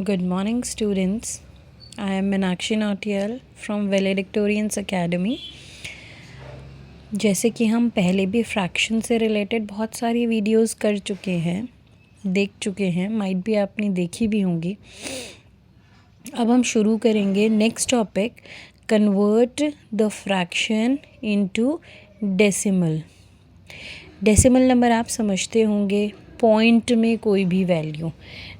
Good morning, students. I am Meenakshi Nautiyal from Valedictorians Academy. जैसे कि हम पहले भी फ्रैक्शन से रिलेटेड बहुत सारी वीडियोस कर चुके हैं, देख चुके हैं, माइट भी आपने देखी भी होंगी. अब हम शुरू करेंगे next topic, convert the fraction into decimal. Decimal number आप समझते होंगे, पॉइंट में कोई भी value.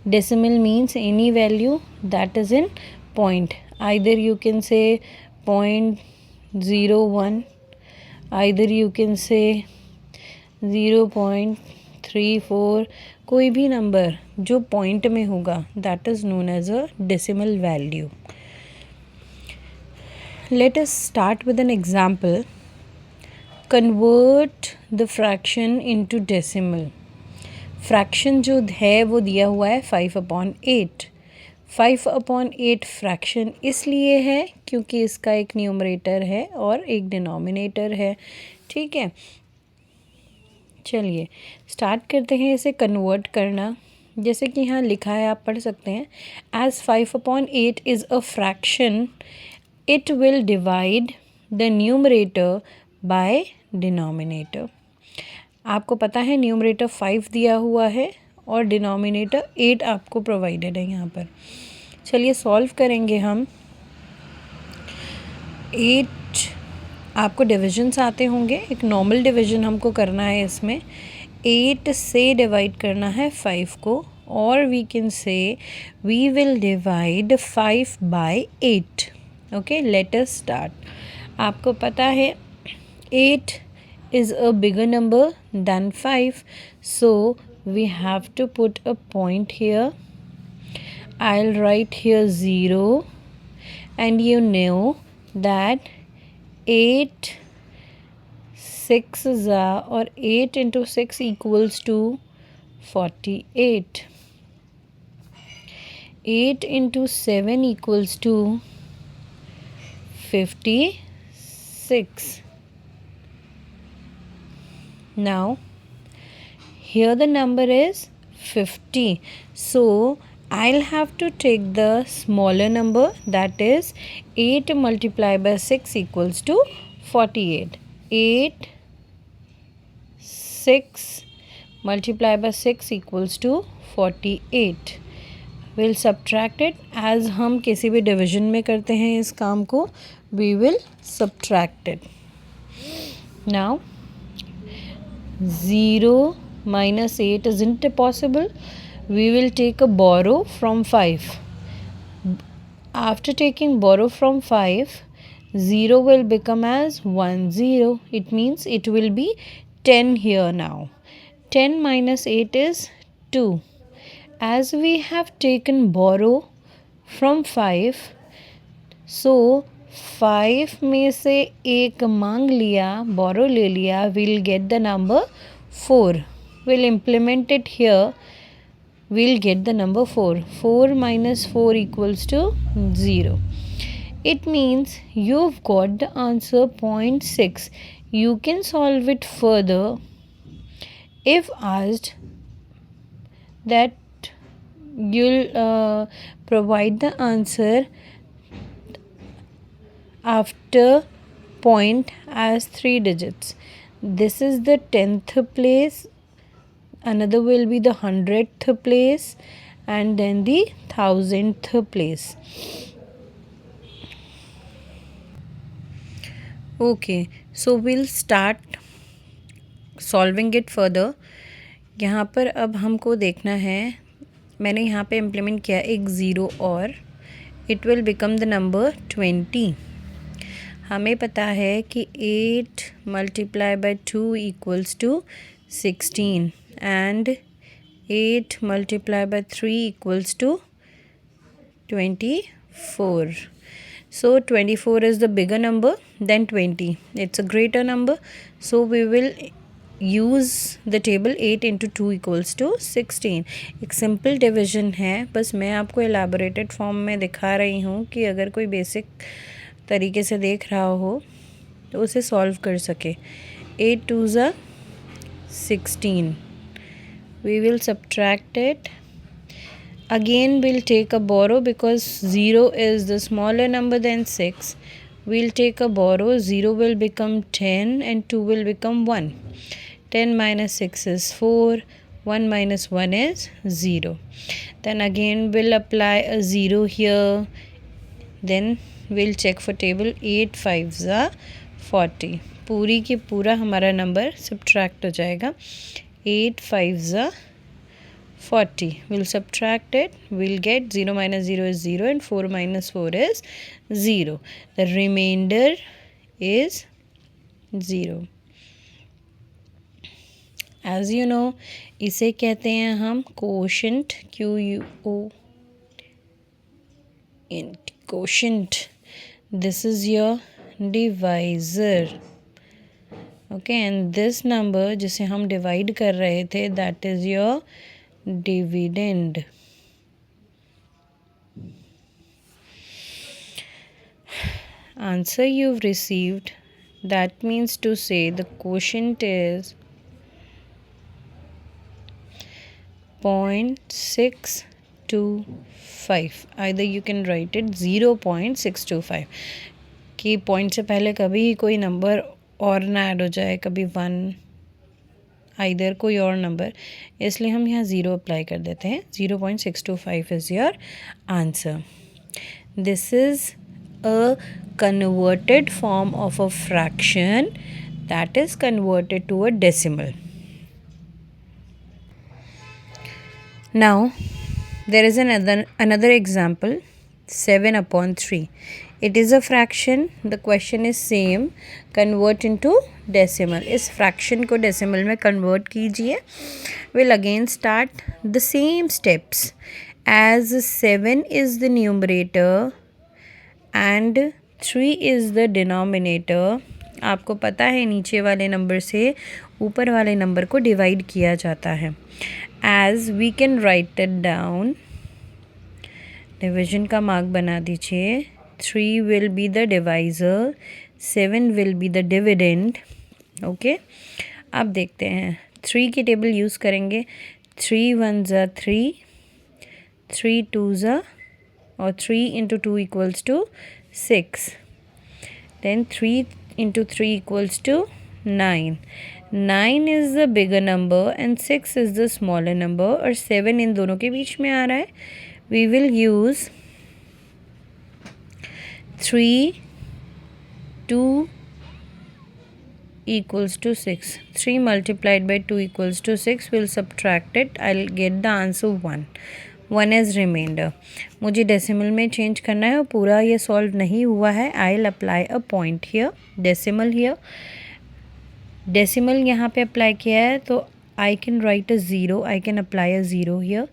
Decimal means any value that is in point. Either you can say 0.01, either you can say 0.34. कोई भी नंबर जो पॉइंट में होगा that is known as a decimal value. Let us start with an example. Convert the fraction into decimal. Fraction जो है वो दिया हुआ है 5/8. 5/8 फ्रैक्शन इसलिए है क्योंकि इसका एक न्यूमरेटर है और एक डिनोमिनेटर है. ठीक है, चलिए स्टार्ट करते हैं इसे कन्वर्ट करना. जैसे कि यहाँ लिखा है, आप पढ़ सकते हैं. As 5/8 is a fraction, it will divide the numerator by denominator. आपको पता है न्यूमरेटर 5 दिया हुआ है और डिनोमिनेटर 8 आपको प्रोवाइडेड है यहाँ पर. चलिए सॉल्व करेंगे हम. 8 आपको डिविजन्स आते होंगे. एक नॉर्मल डिवीजन हमको करना है इसमें. 8 से डिवाइड करना है 5 को, और we can say we will divide 5 by 8. Okay, let us start. आपको पता है 8 is a bigger number than 5, so we have to put a point here. I'll write here 0, and you know that 8 6s are, or 8 into 6 equals to 48. 8 into 7 equals to 56. Now here the number is 50, so I'll have to take the smaller number, that is 8 multiplied by 6 equals to 48. 8 6 multiplied by 6 equals to 48. We'll subtract it. as हम किसी भी division में करते हैं इस काम को, we will subtract it. Now 0 minus 8 isn't possible. We will take a borrow from 5. After taking borrow from 5, 0 will become as 1 0. It means it will be 10 here now. 10 minus 8 is 2. As we have taken borrow from 5, so 5 में से एक मांग लिया, बोरो ले लिया, we'll get the number 4. We'll implement it here. We'll get the number 4. 4 minus 4 equals to 0. It means you've got the answer 0.6. You can solve it further if asked that you'll provide the answer after point as 3 digits. This is the 10th place, another will be the 100th place, and then the 1000th place. Okay, so we'll start solving it further. यहाँ पर अब हमको देखना है, मैंने यहाँ पे implement किया एक 0 और it will become the number 20. हमें पता है कि 8 multiplied by 2 equals to 16, and 8 multiplied by 3 equals to 24. So 24 is the bigger number than 20. It's a greater number. So we will use the table 8 into 2 equals to 16. एक simple division है, बस मैं आपको elaborated form में दिखा रही हूँ कि अगर कोई बेसिक तरीके से देख रहा हो तो उसे सॉल्व कर सके. 8 2s are 16. We will subtract it. Again we'll take a borrow because 0 is the smaller number than 6. We'll take a borrow. 0 will become 10 and 2 will become 1. 10 minus 6 is 4. 1 minus 1 is 0. Then again we'll apply a 0 here. Then we'll check for table. 8 5s are 40. पूरी की पूरा हमारा number subtract हो जाएगा. 8 5s are 40. We'll subtract it. We'll get 0 minus 0 is 0 and 4 minus 4 is 0. The remainder is 0. As you know, इसे कहते हैं हम quotient. Q-U-O-Int. Quotient. This is your divisor. Okay, and this number जिसे हम divide कर रहे थे, that is your dividend. Answer you've received. That means to say the quotient is 0.625. Either you can write it 0.625 कि point से पहले कभी कोई नंबर और ना ऐड हो जाए, कभी 1 आइदर कोई और नंबर, इसलिए हम यहाँ 0 अप्लाई कर देते हैं. 0.625 is your answer. This is a converted form of a fraction that is converted to a decimal. Now there is another example. 7/3. It is a fraction. The question is same. Convert into decimal. इस fraction को decimal में convert कीजिए. We'll again start the same steps. As 7 is the numerator and 3 is the denominator. आपको पता है नीचे वाले number से ऊपर वाले नंबर को डिवाइड किया जाता है. As we can write it down. Division का मार्क बना दीजिए. 3 will be the divisor, 7 will be the dividend. Okay, अब देखते हैं. 3 की टेबल यूज़ करेंगे. 3 1s are 3, 3 2s are, और 3 into 2 equals to 6. Then 3 into 3 equals to 9. 9 is the bigger number and 6 is the smaller number, और 7 इन दोनों के बीच में आ रहा है. We will use 3 2 equals to 6. 3 multiplied by 2 equals to 6. We'll subtract it. I'll get the answer 1. 1 is remainder. मुझे decimal में change करना है और पूरा ये सॉल्व नहीं हुआ है. I'll apply a point here. Decimal here. Decimal यहाँ पे अप्लाई किया है तो I can write a 0. I can apply a 0 here.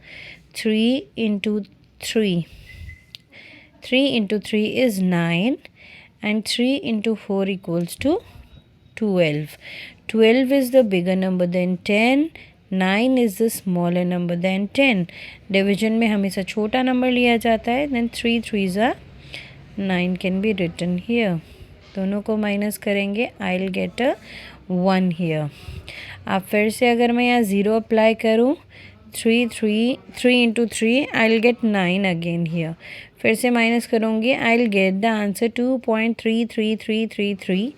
3 into 3. 3 into 3 is 9 and 3 into 4 equals to 12. 12 is the bigger number than 10. 9 is the smaller number than 10. Division में हमेशा छोटा number लिया जाता है. Then 3 3s are 9 can be written here. दोनों को minus करेंगे. I'll get a 1 here. अब फिर से अगर मैं यहाँ 0 अप्लाई करूँ, 3 into 3 I'll get 9 again here. फिर से माइनस करूँगी. I'll get the answer 2.33333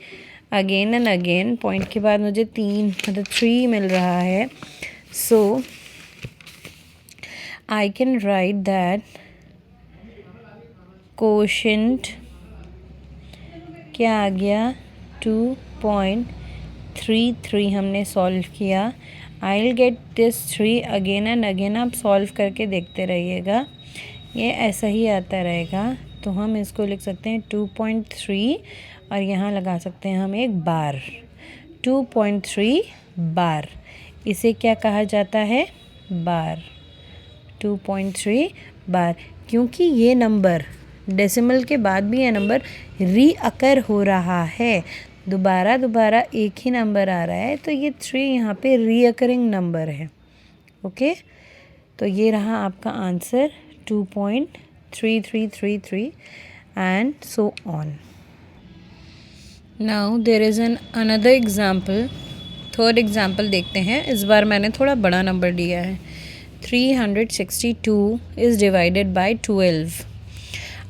again and again. Point के बाद मुझे 3 मिल रहा है. So I can write that quotient क्या आ गया 2.33 हमने सॉल्व किया. I will get this 3 again and again. आप सॉल्व करके देखते रहिएगा, ये ऐसा ही आता रहेगा. तो हम इसको लिख सकते हैं 2.3 और यहाँ लगा सकते हैं हम एक बार. 2.3 बार, इसे क्या कहा जाता है? बार. 2.3 बार, क्योंकि ये नंबर डेसिमल के बाद भी ये नंबर रीअकर हो रहा है. दोबारा एक ही नंबर आ रहा है, तो ये 3 यहाँ पे रीअकरिंग नंबर है. ओके, तो ये रहा आपका answer 2.3333 and so on. Now there is another example. Third example देखते हैं. इस बार मैंने थोड़ा बड़ा नंबर लिया है. 362 is divided by 12.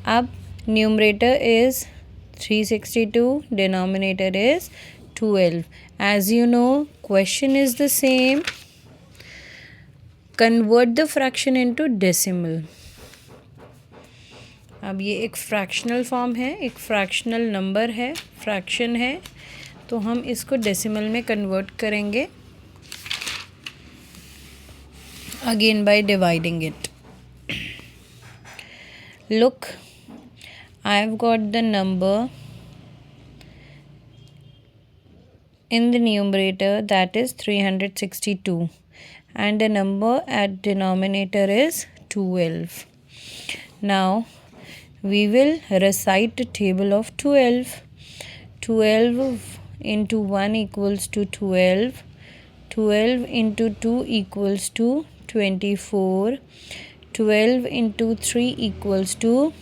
Ab numerator is 362, denominator is 12. As you know, question is the same. Convert the fraction into decimal. अब ये एक फ्रैक्शनल फॉर्म है, एक फ्रैक्शनल नंबर है, फ्रैक्शन है, तो हम इसको डेसिमल में कन्वर्ट करेंगे again by dividing it. Look, I have got the number in the numerator, that is 362, and the number at denominator is 12. Now we will recite the table of 12. 12 into 1 equals to 12. 12 into 2 equals to 24. 12 into 3 equals to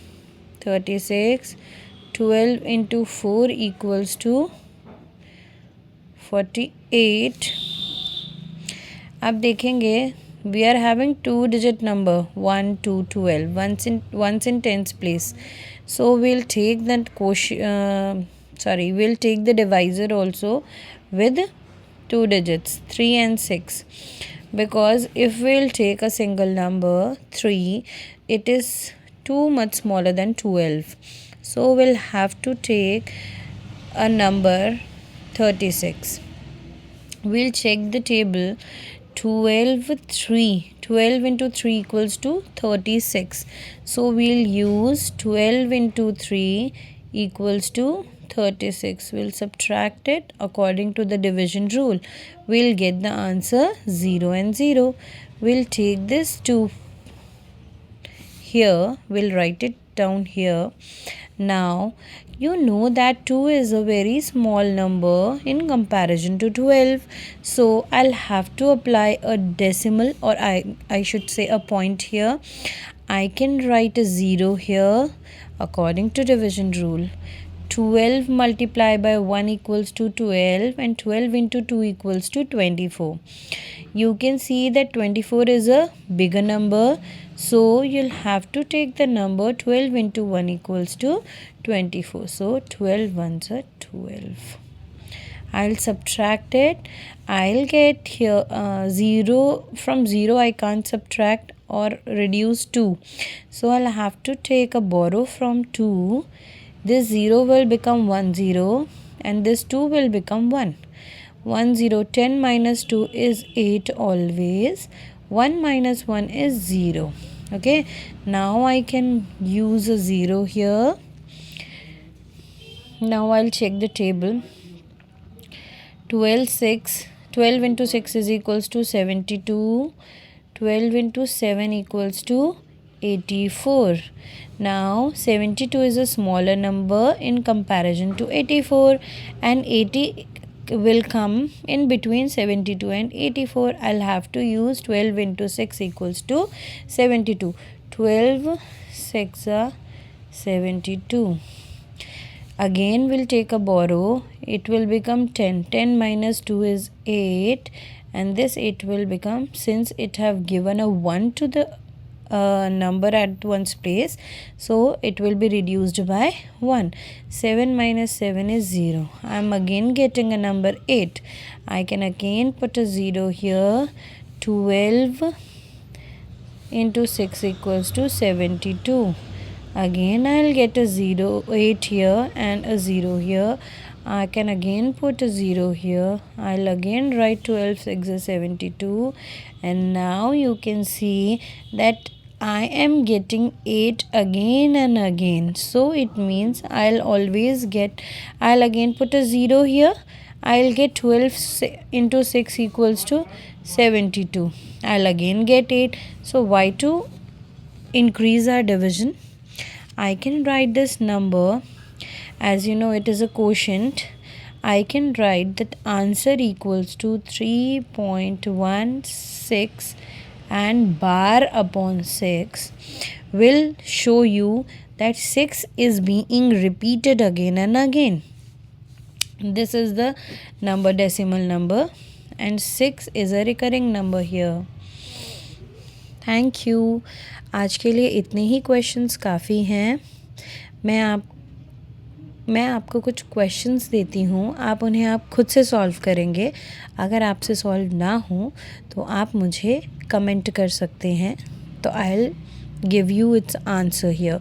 36. 12 into 4 equals to 48. अब देखेंगे, we are having 2-digit number 1 2 12 once in tens place, so we'll take that we'll take the divisor also with 2 digits 3 and 6, because if we'll take a single number 3, it is too much smaller than 12, so we'll have to take a number 36. We'll check the table. 12 into 3 equals to 36, so we'll use 12 into 3 equals to 36. We'll subtract it according to the division rule. We'll get the answer 0 and 0. We'll take this 2 here, we'll write it down here. Now you know that 2 is a very small number in comparison to 12, so I'll have to apply a decimal, or I should say a point here. I can write a 0 here according to division rule. 12 multiplied by 1 equals to 12, and 12 into 2 equals to 24. You can see that 24 is a bigger number, so you'll have to take the number 12 into 1 equals to 24. So 12 ones are 12. I'll subtract it. I'll get here 0. From 0 I can't subtract or reduce 2. So I'll have to take a borrow from 2. This 0 will become 1 0, and this 2 will become 1. 1 0. 10 minus 2 is 8 always. 1 minus 1 is 0. Okay, now I can use a 0 here. Now I'll check the table. 12 into 6 is equals to 72. 12 into 7 equals to 84. Now 72 is a smaller number in comparison to 84, and 80 will come in between 72 and 84. I'll have to use 12 into 6 equals to 72. 12 6 are 72. Again we'll take a borrow. It will become 10. 10 minus 2 is 8, and this 8 will become, since it have given a 1 to the number at one's place, so it will be reduced by 1. 7 minus 7 is 0. I am again getting a number 8. I can again put a 0 here. 12 into 6 equals to 72. Again I'll get a 8 here and a 0 here. I can again put a 0 here. I'll again write 12 6 is 72, and now you can see that I am getting 8 again and again. So it means I'll again put a 0 here. I'll get 12 into 6 equals to 72. I'll again get 8. So why to increase our division? I can write this number, as you know it is a quotient. I can write that answer equals to 3.16, and bar upon 6 will show you that 6 is being repeated again and again. This is the number, decimal number, and 6 is a recurring number here. Thank you. आज के लिए इतने ही questions काफ़ी हैं। मैं आपको कुछ questions देती हूँ, आप उन्हें आप खुद से सॉल्व करेंगे। अगर आपसे सॉल्व ना हो तो आप मुझे कमेंट कर सकते हैं, तो I will give you it's answer here.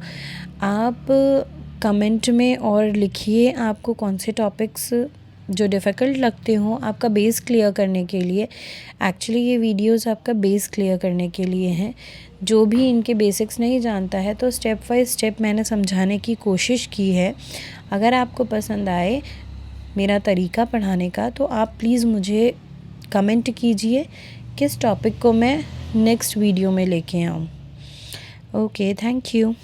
आप कमेंट में और लिखिए आपको कौन से टॉपिक्स जो डिफ़िकल्ट लगते हों, आपका बेस क्लियर करने के लिए। एक्चुअली ये वीडियोस आपका बेस क्लियर करने के लिए हैं। जो भी इनके बेसिक्स नहीं जानता है तो स्टेप बाय स्टेप मैंने समझाने की कोशिश की है। अगर आपको पसंद आए मेरा तरीका पढ़ाने का तो आप प्लीज़ मुझे कमेंट कीजिए किस टॉपिक को मैं नेक्स्ट वीडियो में लेके आऊँ। Okay, thank you.